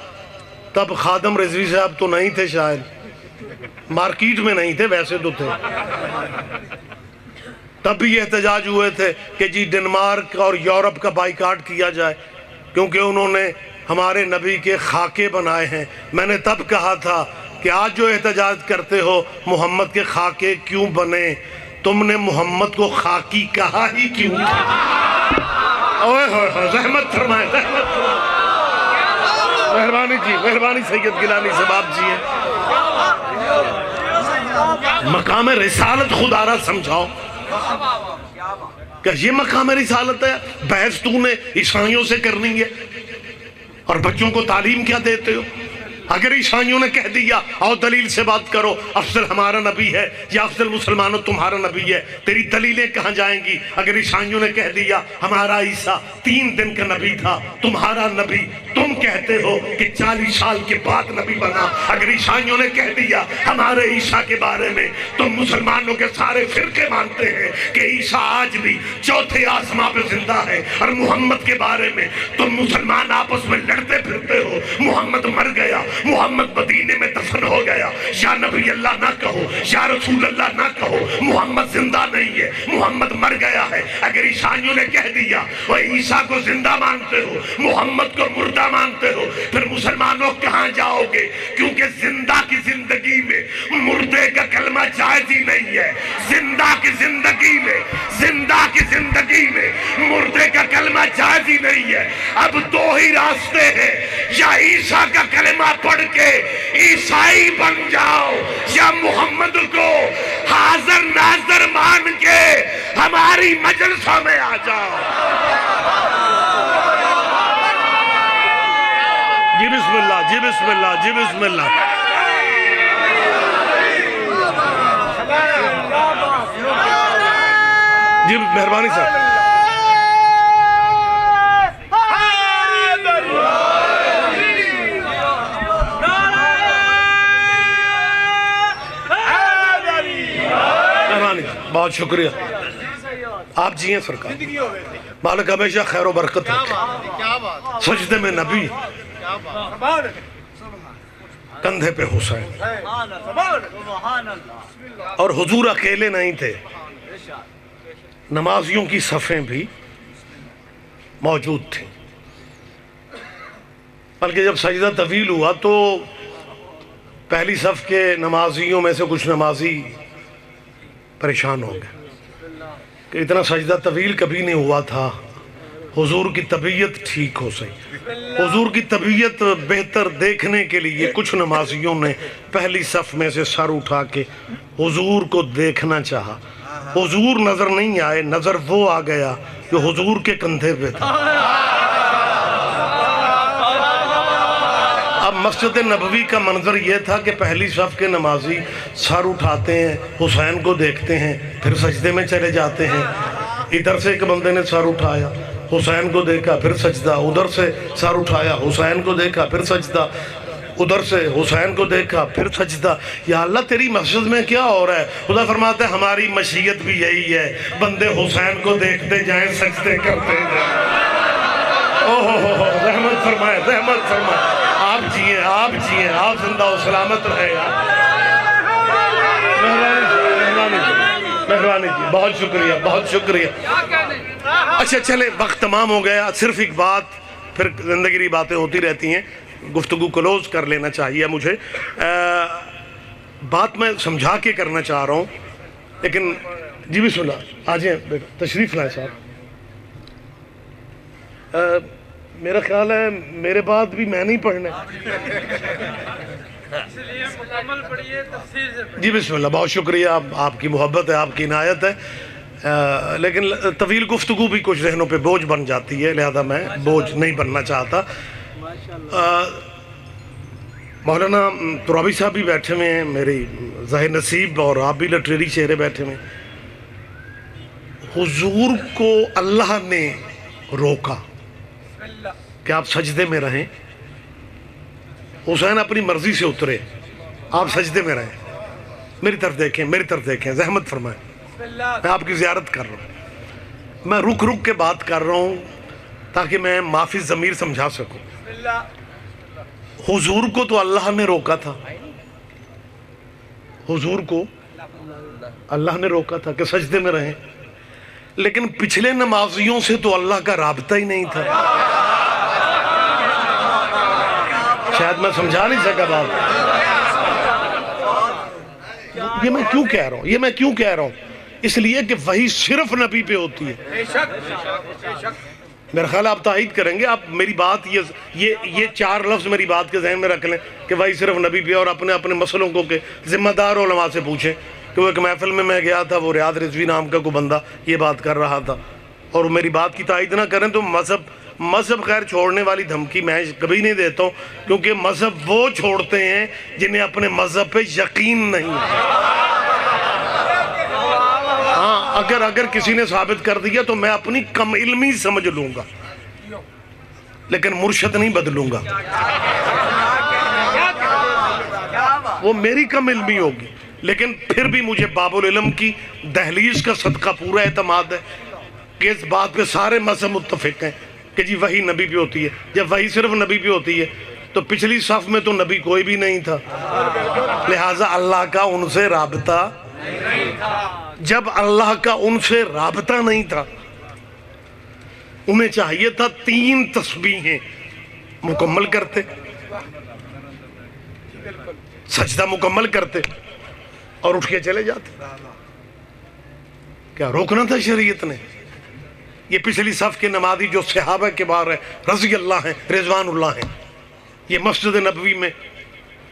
تب خادم رضوی صاحب تو نہیں تھے، شاید مارکیٹ میں نہیں تھے، ویسے تو تھے۔ تب بھی یہ احتجاج ہوئے تھے کہ جی ڈنمارک اور یورپ کا بائیکاٹ کیا جائے کیونکہ انہوں نے ہمارے نبی کے خاکے بنائے ہیں۔ میں نے تب کہا تھا کہ آج جو احتجاج کرتے ہو محمد کے خاکے کیوں بنے، تم نے محمد کو خاکی کہا ہی کیوں؟ اوہ ہوئے رحمت فرمائے، رحمت فرمائے، مہربانی جی، مہربانی سید گیلانی صاحب آپ جی ہیں۔ مقام رسالت خدا را سمجھاؤ کہ یہ مقام رسالت ہے؟ بحث تو نے عیسائیوں سے کرنی ہے اور بچوں کو تعلیم کیا دیتے ہو؟ اگر عیسائیوں نے کہہ دیا اور دلیل سے بات کرو افضل ہمارا نبی ہے یا افضل مسلمانوں تمہارا نبی ہے، تیری دلیلیں کہاں جائیں گی؟ اگر عیسائیوں نے کہہ دیا ہمارا عیسیٰ 3 دن کا نبی تھا، تمہارا نبی تم کہتے ہو کہ 40 سال کے بعد نبی بنا، اگر عیسائیوں نے کہہ دیا ہمارے عیسیٰ کے بارے میں، تم مسلمانوں کے سارے فرقے مانتے ہیں کہ عیسیٰ آج بھی 4تھے آسمان پہ زندہ ہے، اور محمد کے بارے میں تم مسلمان آپس میں لڑتے پھرتے ہو محمد مر گیا، محمد مدینے میں دفن ہو گیا، یا نبی اللہ نہ کہو، یا رسول اللہ نہ کہو، محمد زندہ نہیں ہے، محمد مر گیا ہے۔ اگر عیسائیوں نے کہہ دیا وہ عیسیٰ کو زندہ مانتے ہو، محمد کو مردہ مانتے ہو، پھر مسلمانوں کہاں جاؤ گے؟ کیونکہ زندہ کی زندگی میں مردے کا کلمہ جائز ہی نہیں ہے، زندہ کی زندگی میں، زندہ کی زندگی میں مردے کا کلمہ جائز ہی نہیں ہے۔ اب 2 ہی راستے ہیں، یا عیسیٰ کا کلمہ پڑھ کے عیسائی بن جاؤ، یا محمد کو حاضر ناظر مان کے ہماری مجلسوں میں آ جاؤ۔ جی بسم اللہ، جی بسم اللہ، جی بسم اللہ۔ جی مہربانی صاحب۔ بہت شکریہ، آپ جی ہیں سرکار، مالک ہمیشہ خیر و برکت رکھے۔ سجدے میں نبی، کندھے پہ حسین، اور حضور اکیلے نہیں تھے، نمازیوں کی صفیں بھی موجود تھیں۔ بلکہ جب سجدہ طویل ہوا تو پہلی صف کے نمازیوں میں سے کچھ نمازی پریشان ہو گئے کہ اتنا سجدہ طویل کبھی نہیں ہوا تھا، حضور کی طبیعت ٹھیک ہو سکے۔ حضور کی طبیعت بہتر دیکھنے کے لیے کچھ نمازیوں نے پہلی صف میں سے سر اٹھا کے حضور کو دیکھنا چاہا۔ حضور نظر نہیں آئے، نظر وہ آ گیا جو حضور کے کندھے پہ تھا۔ اب مسجد نبوی کا منظر یہ تھا کہ پہلی صف کے نمازی سر اٹھاتے ہیں، حسین کو دیکھتے ہیں، پھر سجدے میں چلے جاتے ہیں۔ ادھر سے ایک بندے نے سر اٹھایا، حسین کو دیکھا، پھر سجدہ، ادھر سے سر اٹھایا، حسین کو دیکھا، پھر سجدہ، ادھر سے حسین کو دیکھا، پھر سجدہ۔ یا اللہ تیری مسجد میں کیا ہو رہا ہے؟ خدا فرماتا ہے ہماری مشیت بھی یہی ہے، بندے حسین کو دیکھتے جائیں، سجدے کرتے جائیں۔ اوہ رحمت فرمائے، رحمت فرمائے۔ آپ جیئے، آپ جیئے، آپ زندہ و سلامت رہے یار۔ مہربانی جی، بہت شکریہ، بہت شکریہ۔ اچھا چلے، وقت تمام ہو گیا، صرف ایک بات، پھر زندگی کی باتیں ہوتی رہتی ہیں، گفتگو کلوز کر لینا چاہیے مجھے۔ بات میں سمجھا کے کرنا چاہ رہا ہوں، لیکن جی بسم اللہ، آ جائیں بیٹا، تشریف لائیں صاحب۔ میرا خیال ہے میرے بعد بھی میں نہیں پڑھنا۔ جی بسم اللہ، بہت شکریہ، آپ کی محبت ہے، آپ کی عنایت ہے، لیکن طویل گفتگو بھی کچھ ذہنوں پہ بوجھ بن جاتی ہے، لہذا میں بوجھ نہیں بننا چاہتا۔ مولانا ترابی صاحب بھی بیٹھے ہوئے ہیں، میری ظاہر نصیب، اور آپ بھی لٹریری چہرے بیٹھے ہوئے ہیں۔ حضور کو اللہ نے روکا کہ آپ سجدے میں رہیں، حسین اپنی مرضی سے اترے، آپ سجدے میں رہیں، میری طرف دیکھیں، میری طرف دیکھیں، زحمت فرمائیں، میں آپ کی زیارت کر رہا ہوں۔ میں رک رک کے بات کر رہا ہوں تاکہ میں معافی ضمیر سمجھا سکوں. حضور کو تو اللہ نے روکا تھا، حضور کو اللہ نے روکا تھا کہ سجدے میں رہیں، لیکن پچھلے نمازیوں سے تو اللہ کا رابطہ ہی نہیں تھا. شاید میں سمجھا نہیں سکا بات. یہ میں کیوں کہہ رہا ہوں اس لیے کہ وحی صرف نبی پہ ہوتی ہے. میرا خیال آپ تائید کریں گے. آپ میری بات یہ 4 لفظ میری بات کے ذہن میں رکھ لیں کہ وحی صرف نبی پہ، اور اپنے مسئلوں کو کہ ذمہ دار علماء سے پوچھیں کہ وہ ایک محفل میں گیا تھا، وہ ریاض رضوی نام کا کوئی بندہ یہ بات کر رہا تھا، اور میری بات کی تائید نہ کریں تو مذہب خیر چھوڑنے والی دھمکی میں کبھی نہیں دیتا ہوں، کیونکہ مذہب وہ چھوڑتے ہیں جنہیں اپنے مذہب پہ یقین نہیں ہے. ہاں اگر کسی نے ثابت کر دیا تو میں اپنی کم علمی سمجھ لوں گا، لیکن مرشد نہیں بدلوں گا. وہ میری کم علمی ہوگی، لیکن پھر بھی مجھے باب العلم کی دہلیز کا صدقہ پورا اعتماد ہے کہ اس بات پہ سارے مذہب متفق ہیں کہ جی وحی نبی پہ ہوتی ہے. جب وحی صرف نبی پہ ہوتی ہے تو پچھلی صف میں تو نبی کوئی بھی نہیں تھا، لہٰذا اللہ کا ان سے رابطہ جب اللہ کا ان سے رابطہ نہیں تھا، انہیں چاہیے تھا 3 تسبیحیں مکمل کرتے، سجدہ مکمل کرتے اور اٹھ کے چلے جاتے. کیا روکنا تھا شریعت نے؟ یہ پچھلی صف کے نمازی جو صحابہ کے بار ہے رضی اللہ ہیں، رضوان اللہ ہیں، یہ مسجد نبوی میں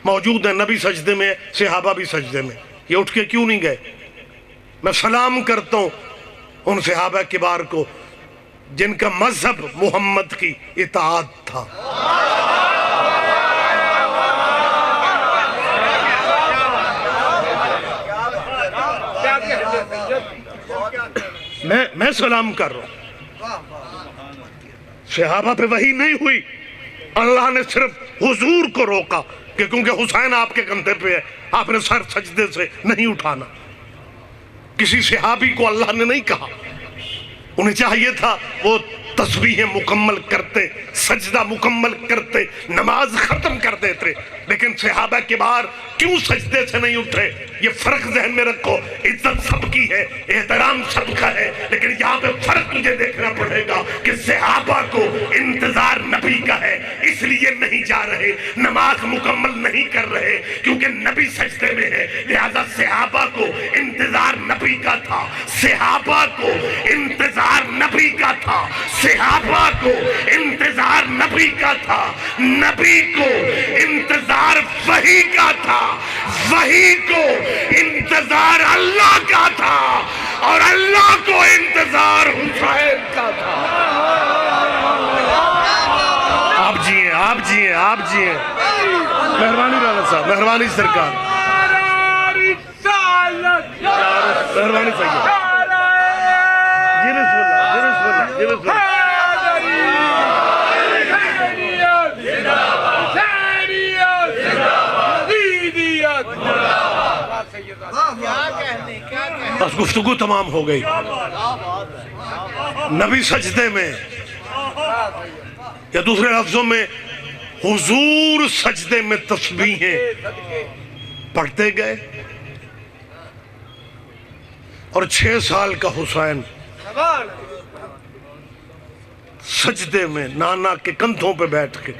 موجود ہیں، نبی سجدے میں، صحابہ بھی سجدے میں، یہ اٹھ کے کیوں نہیں گئے؟ میں سلام کرتا ہوں ان صحابہ کبار کو جن کا مذہب محمد کی اطاعت تھا. میں سلام کر رہا ہوں. صحابہ پہ وحی نہیں ہوئی، اللہ نے صرف حضور کو روکا کہ کیونکہ حسین آپ کے کندھے پہ ہے، آپ نے سر سجدے سے نہیں اٹھانا. کسی صحابی کو اللہ نے نہیں کہا، انہیں چاہیے تھا وہ تسبیحیں مکمل کرتے، سجدہ مکمل کرتے، نماز ختم کر دیتے، لیکن صحابہ کے بعد کیوں سجدے سے نہیں اٹھے؟ یہ فرق ذہن میں رکھو. عزت سب کی ہے، احترام سب کا ہے، لیکن یہاں پہ فرق مجھے دیکھنا پڑے گا کہ صحابہ کو انتظار نبی کا ہے، اس لیے نہیں جا رہے، نماز مکمل نہیں کر رہے کیونکہ نبی سجدے میں ہے، لہذا صحابہ کو انتظار نبی کا تھا، صحابہ کو انتظار نبی کا تھا، صحابہ کو انتظار نبی کا تھا، نبی کو انتظار وحی کا تھا، وحی کو انتظار اللہ کا تھا، اور اللہ کو انتظار حسین کا تھا. آپ جیئے مہربانی رانا صاحب، مہربانی سرکار، مہربانی سید جی. بسم اللہ جی، بسم اللہ جی، بسم اللہ. بس گفتگو تمام ہو گئی. نبی سجدے میں، یا دوسرے لفظوں میں حضور سجدے میں تسبیحیں پڑھتے گئے، اور 6 سال کا حسین سجدے میں نانا کے کندھوں پہ بیٹھ کے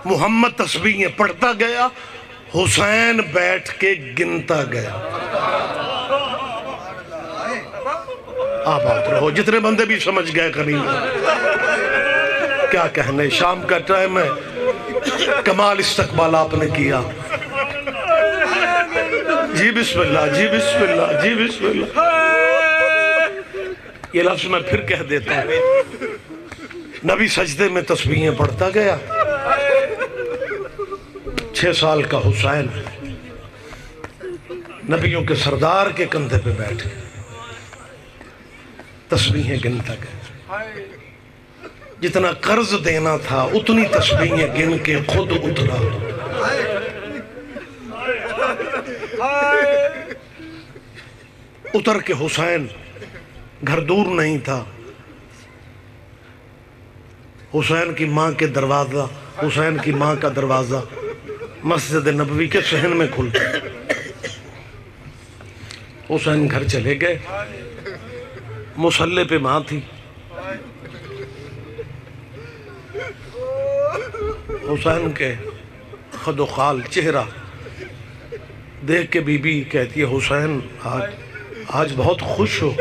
محمد تسبیحیں پڑھتا گیا، حسین بیٹھ کے گنتا گیا. آپ رہو، جتنے بندے بھی سمجھ گئے قریب. کیا کہنے، شام کا ٹائم ہے، کمال استقبال آپ نے کیا. جی بسم اللہ جی، بسم اللہ جی، بسم اللہ. یہ لفظ میں پھر کہہ دیتا ہوں، نبی سجدے میں تسبیحیں پڑھتا گیا، 6 سال کا حسین نبیوں کے سردار کے کندھے پہ بیٹھ کے تسبیحیں گنتا گیا. جتنا قرض دینا تھا اتنی تسبیحیں گن کے خود اترا. اتر کے حسین، گھر دور نہیں تھا، حسین کی ماں کے دروازہ، حسین کی ماں کا دروازہ مسجد نبوی کے صحن میں کھلتا۔ حسین گھر چلے گئے، مصلی پہ ماں تھی۔ حسین کے خد و خال چہرہ دیکھ کے بی بی کہتی ہے حسین آج بہت خوش ہو۔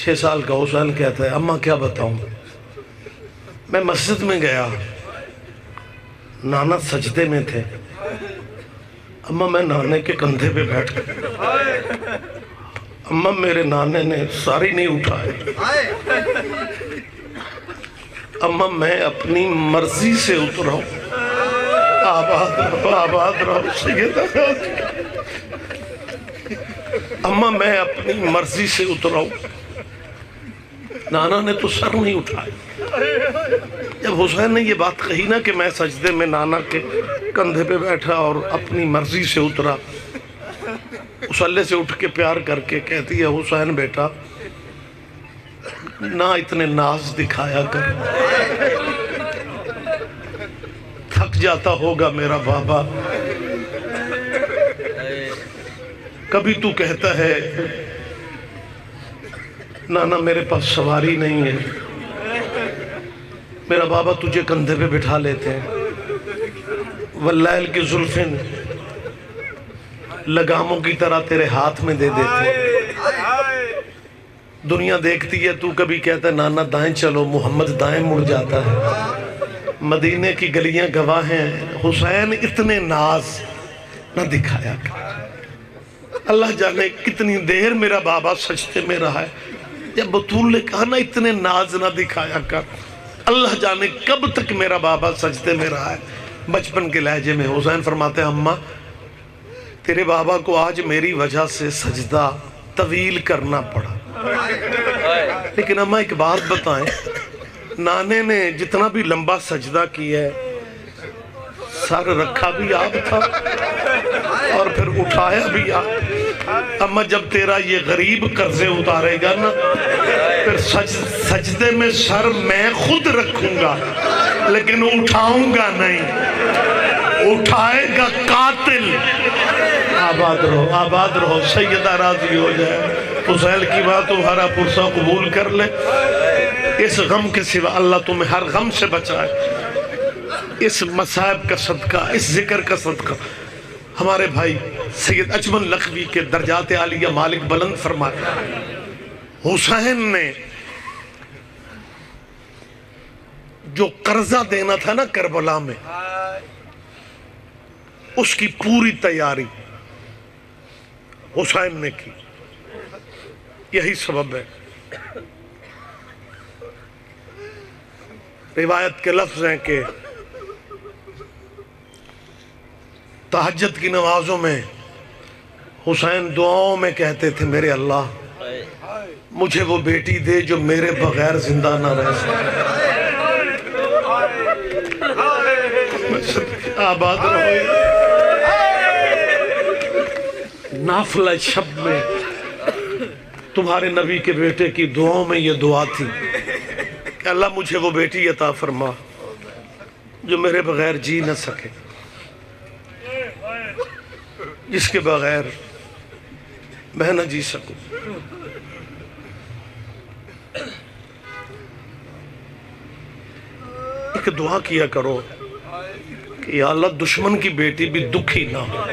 6 سال کا حسین کہتا ہے اماں کیا بتاؤں، میں مسجد میں گیا، نانا سجدے میں تھے، اماں میں نانے کے کندھے پہ بیٹھ گیا، اماں میرے نانے نے ساری نہیں اٹھائے، اماں میں اپنی مرضی سے اترا ہوں۔ آباد رہو سیدہ، اماں میں اپنی مرضی سے اترا ہوں، نانا نے تو سر نہیں اٹھائے۔ جب حسین نے یہ بات کہی نا کہ میں سجدے میں نانا کے کندھے پہ بیٹھا اور اپنی مرضی سے اترا، مصلی سے اٹھ کے پیار کر کے کہتی ہے حسین بیٹا نہ اتنے ناز دکھایا کر، تھک جاتا ہوگا میرا بابا، کبھی تو کہتا ہے نانا میرے پاس سواری نہیں ہے، میرا بابا تجھے کندھے پہ بٹھا لیتے ہیں، واللیل کی زلفیں لگاموں کی طرح تیرے ہاتھ میں دے دیتے ہیں، دنیا دیکھتی ہے تو کبھی کہتا ہے نانا دائیں چلو، محمد دائیں مڑ جاتا ہے، مدینے کی گلیاں گواہ ہیں، حسین اتنے ناز نہ دکھایا کر۔ اللہ جانے کتنی دیر میرا بابا سجدے میں رہا ہے، جب بطول نے کہا نا اتنے ناز نہ دکھایا کر، اللہ جانے کب تک میرا بابا سجدے میں رہا ہے۔ بچپن کے لہجے میں حسین فرماتے ہیں اماں تیرے بابا کو آج میری وجہ سے سجدہ طویل کرنا پڑا، لیکن اماں ایک بات بتائیں، نانے نے جتنا بھی لمبا سجدہ کیا ہے سر رکھا بھی آپ تھا اور پھر اٹھایا بھی آپ۔ اماں جب تیرا یہ غریب قرضے اتارے گا نا پھر سجدے میں سر میں خود رکھوں گا لیکن اٹھاؤں گا نہیں، اٹھائے گا قاتل۔ آباد رہو سیدہ راضی ہو جائے۔ حسین کی بات تمہارا پرسہ قبول کر لے، اس غم کے سوا اللہ تمہیں ہر غم سے بچائے، اس مصائب کا صدقہ، اس ذکر کا صدقہ۔ ہمارے بھائی سید اجمل لکھوی کے درجات عالیہ مالک بلند فرمایا، حسین نے جو قرضہ دینا تھا نا کربلا میں، اس کی پوری تیاری حسین نے کی، یہی سبب ہے۔ روایت کے لفظ ہیں کہ تہجد کی نمازوں میں حسین دعاؤں میں کہتے تھے میرے اللہ مجھے وہ بیٹی دے جو میرے بغیر زندہ نہ رہ سکے۔ آباد رہو۔ نافلہ شب میں تمہارے نبی کے بیٹے کی دعاؤں میں یہ دعا تھی کہ اللہ مجھے وہ بیٹی عطا فرما جو میرے بغیر جی نہ سکے، جس کے بغیر میں نہ جی سکوں۔ ایک دعا کیا کرو کہ یا اللہ دشمن کی بیٹی بھی دکھی نہ ہو۔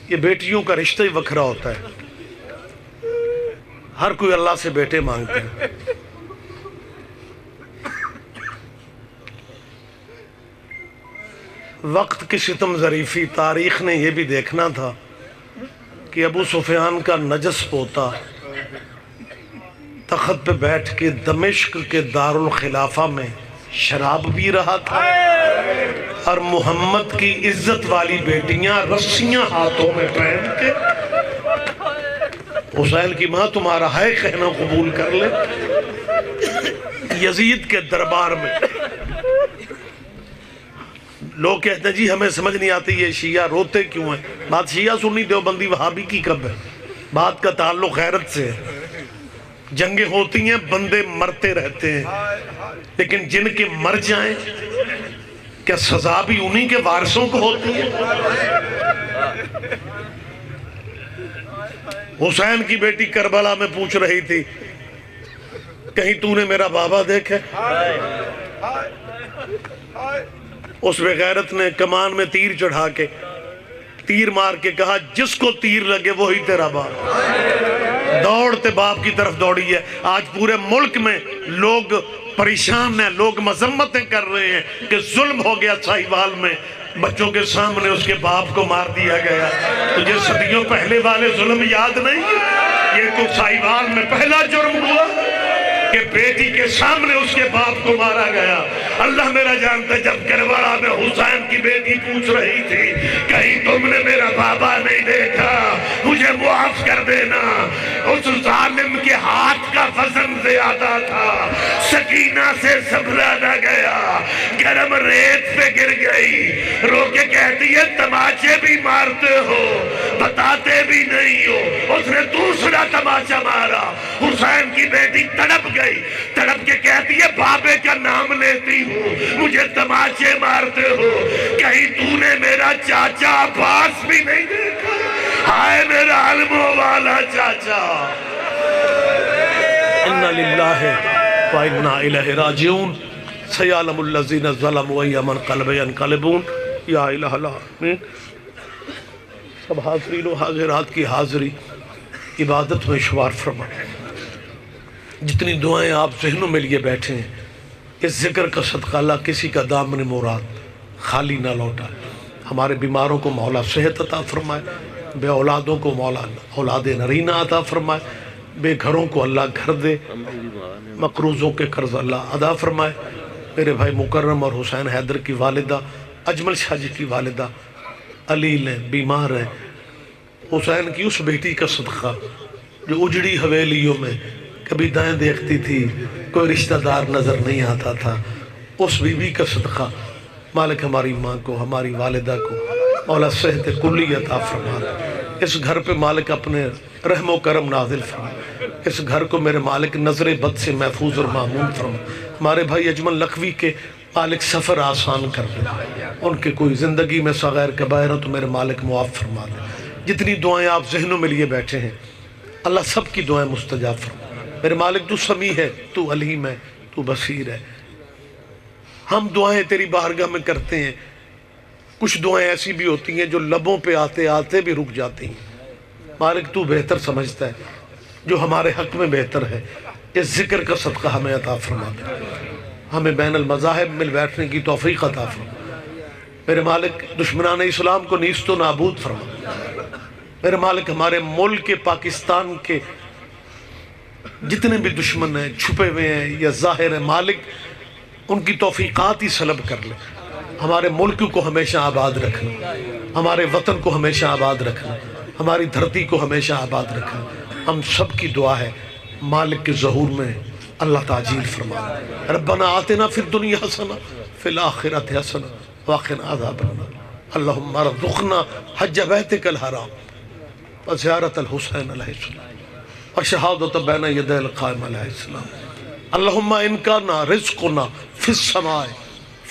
یہ بیٹیوں کا رشتہ ہی وکھرا ہوتا ہے، ہر کوئی اللہ سے بیٹے مانگتے ہیں۔ وقت کی ستم ظریفی، تاریخ نے یہ بھی دیکھنا تھا کہ ابو سفیان کا نجس پوتا تخت پہ بیٹھ کے دمشق کے دارالخلافہ میں شراب پی رہا تھا اور محمد کی عزت والی بیٹیاں رسیاں ہاتھوں میں پہن کے، حسین کی ماں تمہارا ہے کہنا قبول کر لے، یزید کے دربار میں لوگ کہتے ہیں جی ہمیں سمجھ نہیں آتی یہ شیعہ روتے کیوں ہیں۔ بات شیعہ سنی دیوبندی وہابی کی کب ہے، بات کا تعلق غیرت سے ہے۔ جنگیں ہوتی ہیں، بندے مرتے رہتے ہیں، لیکن جن کے مر جائیں کیا سزا بھی انہی کے وارثوں کو ہوتی ہے؟ حسین کی بیٹی کربلا میں پوچھ رہی تھی کہیں تو نے میرا بابا دیکھے؟ اس بغیرت نے کمان میں تیر چڑھا کے تیر مار کے کہا جس کو تیر لگے وہی تیرا باپ۔ دوڑتے باپ کی طرف دوڑی ہے۔ آج پورے ملک میں لوگ پریشان ہیں، لوگ مذمتیں کر رہے ہیں کہ ظلم ہو گیا ساہیوال میں، بچوں کے سامنے اس کے باپ کو مار دیا گیا۔ تجھے صدیوں پہلے والے ظلم یاد نہیں؟ یہ تو ساہیوال میں پہلا جرم ہوا کہ بیٹی کے سامنے اس کے باپ کو مارا گیا۔ اللہ میرا جانتا ہے، جب کربلا میں حسین کی بیٹی پوچھ رہی تھی کہیں تم نے میرا بابا نہیں دیکھا، مجھے معاف کر دینا، اس ظالم کے ہاتھ کا وزن زیادہ تھا، سکینہ سے سنبھلا نہ گیا، گرم ریت پہ گر گئی، رو کے کہتی ہے تماچے بھی مارتے ہو، بتاتے بھی نہیں ہو۔ اس نے دوسرا تماچا مارا، حسین کی بیٹی تڑپ گئی، تڑپ کے کہتی ہے بابے کا نام لیتی ہوں، مجھے تماچے مارتے ہو، کہیں تو نے میرا چاچا عباس بھی نہیں دیکھا؟ ہائے میرا علموں والا چاچا۔ اِنَّا لِلَّهِ وَإِنَّا إِلَيْهِ رَاجِعُونَ سَيَعْلَمُ الَّذِينَ ظَلَمُوا أَيَّ مَنْقَلَبٍ يَنْقَلِبُونَ یا الہ العالمین۔ سب حاضرین و حاضرات کی حاضری عبادت میں شمار فرمائیں۔ جتنی دعائیں آپ ذہنوں میں لیے بیٹھے ہیں، اس ذکر کا صدقہ اللہ کسی کا دامن مراد خالی نہ لوٹا۔ ہمارے بیماروں کو مولا صحت عطا فرمائے، بے اولادوں کو مولا اولاد نرینہ عطا فرمائے، بے گھروں کو اللہ گھر دے، مقروضوں کے قرض اللہ ادا فرمائے۔ میرے بھائی مکرم اور حسین حیدر کی والدہ اجمل شاہ جی کی والدہ علیل ہیں، بیمار ہیں۔ حسین کی اس بیٹی کا صدقہ جو اجڑی حویلیوں میں کبھی دائیں دیکھتی تھی، کوئی رشتہ دار نظر نہیں آتا تھا، اس بی بی کا صدقہ مالک ہماری ماں کو، ہماری والدہ کو مولا صحت کلی عطا فرما دے۔ اس گھر پہ مالک اپنے رحم و کرم نازل فرما، اس گھر کو میرے مالک نظر بد سے محفوظ اور معمون فرما۔ ہمارے بھائی اجمل لکھوی کے مالک سفر آسان کر دے، ان کے کوئی زندگی میں صغیر کبائر ہو تو میرے مالک معاف فرما دے۔ جتنی دعائیں آپ ذہنوں میں لیے بیٹھے ہیں اللہ سب کی دعائیں مستجاب فرما۔ میرے مالک تو سمیع ہے، تو علیم ہے، تو بصیر ہے۔ ہم دعائیں تیری بارگاہ میں کرتے ہیں، کچھ دعائیں ایسی بھی ہوتی ہیں جو لبوں پہ آتے آتے بھی رک جاتی ہیں۔ مالک تو بہتر سمجھتا ہے، جو ہمارے حق میں بہتر ہے، اس ذکر کا صدقہ ہمیں عطا فرما دے، ہمیں بین المذاہب مل بیٹھنے کی توفیق عطا فرما۔ میرے مالک دشمنان اسلام کو نیست و نابود فرما۔ میرے مالک ہمارے ملک پاکستان کے جتنے بھی دشمن ہیں، چھپے ہوئے ہیں یا ظاہر ہیں، مالک ان کی توفیقات ہی سلب کر لے۔ ہمارے ملک کو ہمیشہ آباد رکھنا، ہمارے وطن کو ہمیشہ آباد رکھنا، ہماری دھرتی کو ہمیشہ آباد رکھنا۔ ہم سب کی دعا ہے مالک کے ظہور میں اللہ تعجیل فرما۔ ربنا آتنا فی الدنیا حسنہ فی الآخرۃ حسنہ وقنا عذاب النار۔ اللہم ارزقنا حج بیتک الحرام وزیارت الحسین علیہ السلام وشہادت بین یدی القائم علیہ السلام۔ اللہم ان کان رزقنا فی السماء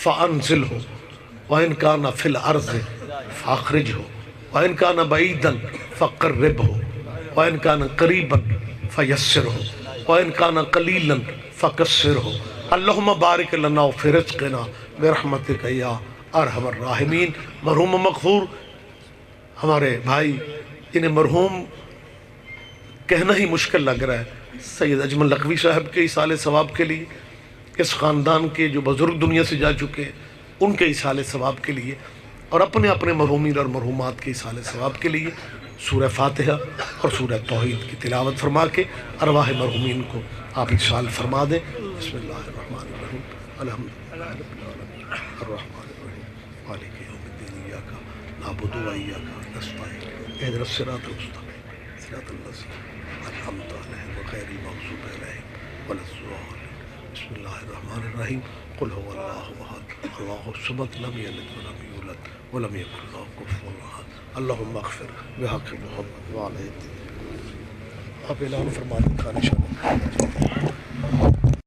فانزلہ وان کان فی الارض فاخرجہ وان کان بعیدا فقربہ وان کان قریبا فیسرہ وان کان قلیلا فکسرہ۔ اللہم بارک لنا فی رزقنا برحمتک یا ارحم الراحمین۔ مرحوم مغفور ہمارے بھائی جنہیں مرحوم کہنا ہی مشکل لگ رہا ہے، سید اجمل لکھوی صاحب کے ایصال ثواب کے لیے، اس خاندان کے جو بزرگ دنیا سے جا چکے ہیں ان کے ایصال ثواب کے لیے، اور اپنے اپنے مرحومین اور مرحومات کے ایصال ثواب کے لیے سورہ فاتحہ اور سورہ توحید کی تلاوت فرما کے ارواح مرحومین کو آپ ایصال فرما دیں۔ بسم اللہ الرحمن الرحیم، الحمدللہ رب العالمین الرحمن الرحیم مالک یوم الدین ایاک نعبد و ایاک نستعین اہدنا الصراط المستقیم صراط الذین انعمت علیہم غیر المغضوب علیہم ولا الضالین۔ بسم اللہ الرحمن الرحیم قل هو اللہ احد اللہ الصمد لم یلد ولم یولد ولم یکن له کفوا احد۔ اللہم اغفر بحق محمد وعلی آپ اعلان فرما دیں کھانے شانے